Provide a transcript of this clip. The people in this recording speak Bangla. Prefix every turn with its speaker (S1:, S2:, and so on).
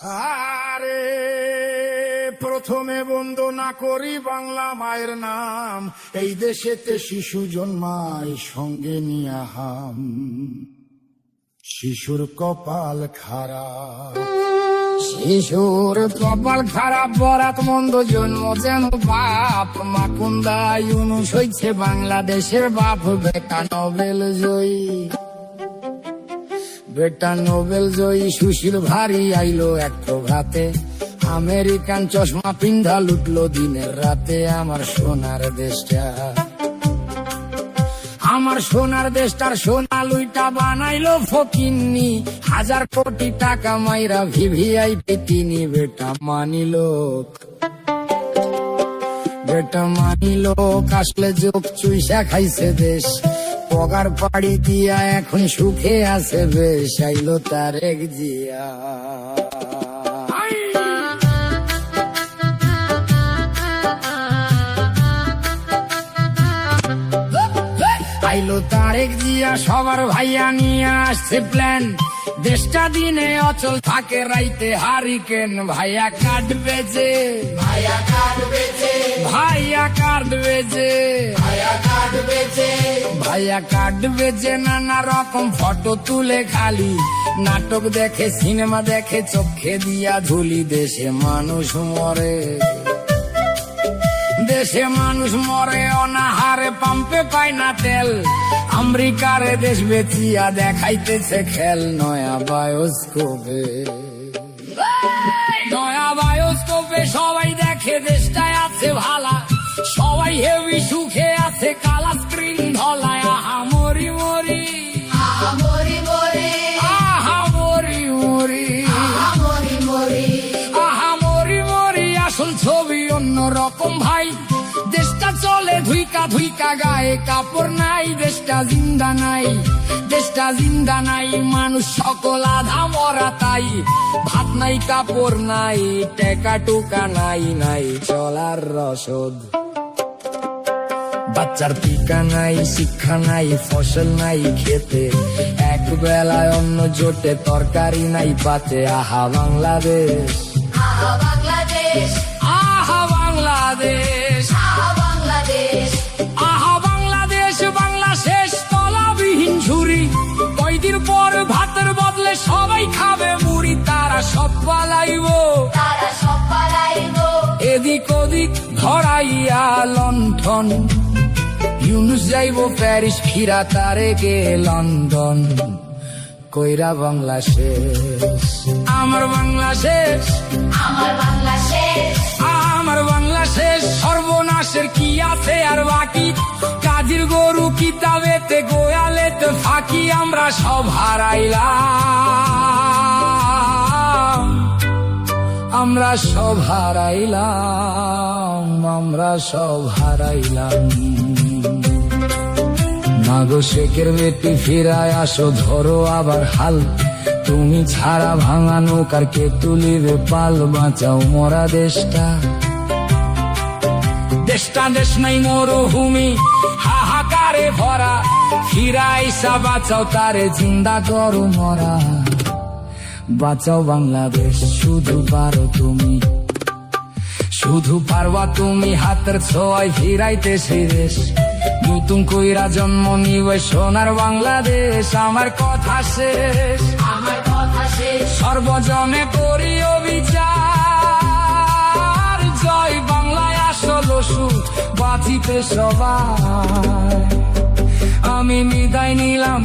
S1: আরে প্রথমে বন্দনা করি বাংলা মায়ের নাম, এই দেশেতে শিশু জন্মায় সঙ্গে নিয়া হাম। শিশুর কপাল খারাপ, শিশুর কপাল খারাপ, বরাত মন্দ জন্ম যেন বাপ। মাকুন্দা ইউনুস হইছে বাংলাদেশের বাপ। বেটা নোবেল জয়ী, বেটা নোবেল জয়ী সুশীল ভারী আইলো এক প্রভাতে। আমেরিকান চশমা পিন্ধা লুটলো দিনের রাতে আমার সোনার দেশটা। আমার সোনার দেশটার সোনা লুইটা বানাইলো ফকিন্নি। 1000 কোটি টাকা মাইরা ভিভিআইপি তিনি। বেটা মানিলো, বেটা মানিলো, আসলে যোগ চুইসা খাইছে দেশ। পগার পাড়ি দিয়া এখন সুখে আছে বেশ। আইলো তারেক জিয়া, আইলো তারেক জিয়া, সবার ভাইয়া নিয়ে আসছে প্ল্যান। দেশটা দিনে অচল থাকে, রাইতে হারিকেন। ভাইয়া কাটবে যে, ভাইয়া কাটবে যে, ভাইয়া কাটবে যে, ভাইয়া কাটবে যে, ভাইয়া কাটবে যে। নানা রকম ফটো তুলে খালি, নাটক দেখে, সিনেমা দেখে, চোখে দিয়া ধুলি। দেশে মানুষ মরে, দেশে মানুষ মরে অনাহারে, পাম্পে পায় না তেল। আমেরিকারে দেশ বেচিয়া দেখাইতেছে খেল। নয়া বায়োস্কোপে, নয়া বায়োস্কোপে সবাই দেখে দেশটায় আছে ভালা। সবাই হেভি সুখে আছে, কালা স্ক্রিন ধলায়। আহা মরি মরি, আহা মরি মরি, আহা মরি মরি, আহা মরি মরি, আহা মরি মরি। আসল ছবি অন্য রকম ভাই। দেশটা চলে ধুইকা ধুইকা, গায়ে কাপড় নাই। দেশটা জিন্দা নাই, দেশটা জিন্দা নাই। মানুষ সকল আধা মরা তাই। ভাত নাই, কাপড় নাই, টেকা টুকা নাই, নাই চলার রসদ। বাচ্চার টিকা নাই, শিক্ষা নাই, ফসল নাই খেতে। এক বেলায় অন্ন জোটে, তরকারি নাই পাতে। আহা বাংলাদেশ, আহা বাংলাদেশ, আহা বাংলাদেশ, আহা বাংলাদেশ, আহা বাংলাদেশ। বাংলা শেষ তলাবিহীন ঝুরি। কয়দিন পর ভাতের বদলে সবাই খাবে মুড়ি। তারা সব পালাইব, তারা সব পালাইব। এদিক ওদিক ধরাইয়া লণ্ঠন। ইউনুস যাইব প্যারিস, ফিরা তারেকে লন্ডন। কইরা বাংলা শেষ, আমার বাংলা শেষ, আমার বাংলা শেষ, আমার বাংলা শেষ। সর্বনাশের কি আছে আর বাকি? কাজীর গরু কিতাবেতে, গোয়ালেতে ফাঁকি। আমরা সব হারাইলাম, আমরা সব হারাইলাম, আমরা সব হারাইলাম। মাগো শেখের বেটি ফিরায় আসো, ধরো আবার হাল। তুমি ছাড়া ভাঙা নৌকার কে তুলিবে পাল? বাঁচাও মরা দেশটা, দেশটা দেশ নাই মরুভূমি, হাহাকারে ভরা। ফিরাইসা বাঁচাও তারে, জিন্দা করো মরা। বাঁচাও বাংলাদেশ, শুধু পারো তুমি, শুধু পারবা তুমি। হাতের ছোঁয়ায় ফিরাইতে সেই দেশ। নতুন কইরা জন্ম নিবে সোনার বাংলাদেশ। আমার কথা শেষ, আমার কথা শেষ। সর্বজনে করি অবিচার। জয় বাংলায় আসল সুখ, বাঁচিতে সবাই। আমি বিদায় নিলাম।